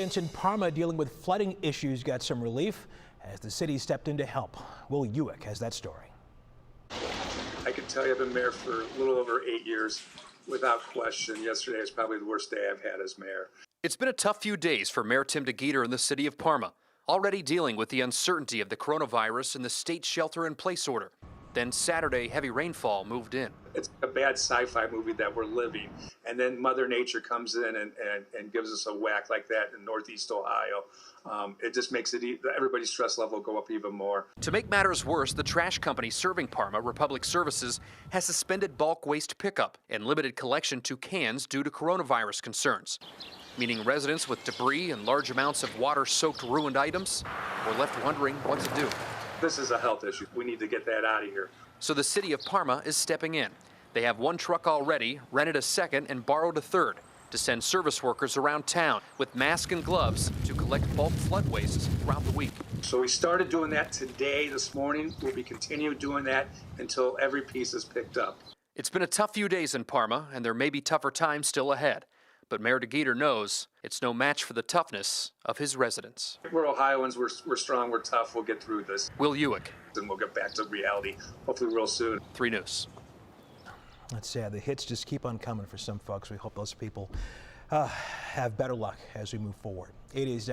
In Parma, dealing with flooding issues got some relief as the city stepped in to help. Will Ujek has that story. I can tell you I've been mayor for a little over 8 years. Without question, yesterday is probably the worst day I've had as mayor. It's been a tough few days for Mayor Tim DeGeeter in the city of Parma, already dealing with the uncertainty of the coronavirus and the state shelter-in-place order. Then Saturday, heavy rainfall moved in. It's a bad sci-fi movie that we're living, and then Mother Nature comes in and gives us a whack like that in Northeast Ohio. It just makes everybody's stress level go up even more. To make matters worse, the trash company serving Parma, Republic Services, has suspended bulk waste pickup and limited collection to cans due to coronavirus concerns, meaning residents with debris and large amounts of water-soaked ruined items were left wondering what to do. This is a health issue. We need to get that out of here. So the city of Parma is stepping in. They have one truck already, rented a second, and borrowed a third to send service workers around town with masks and gloves to collect bulk flood wastes throughout the week. So we started doing that this morning. We'll be continuing doing that until every piece is picked up. It's been a tough few days in Parma, and there may be tougher times still ahead. But Mayor DeGeeter knows it's no match for the toughness of his residents. We're Ohioans. We're strong. We're tough. We'll get through this. Will Ujek. And we'll get back to reality, hopefully real soon. 3 News. That's sad. The hits just keep on coming for some folks. We hope those people have better luck as we move forward. It is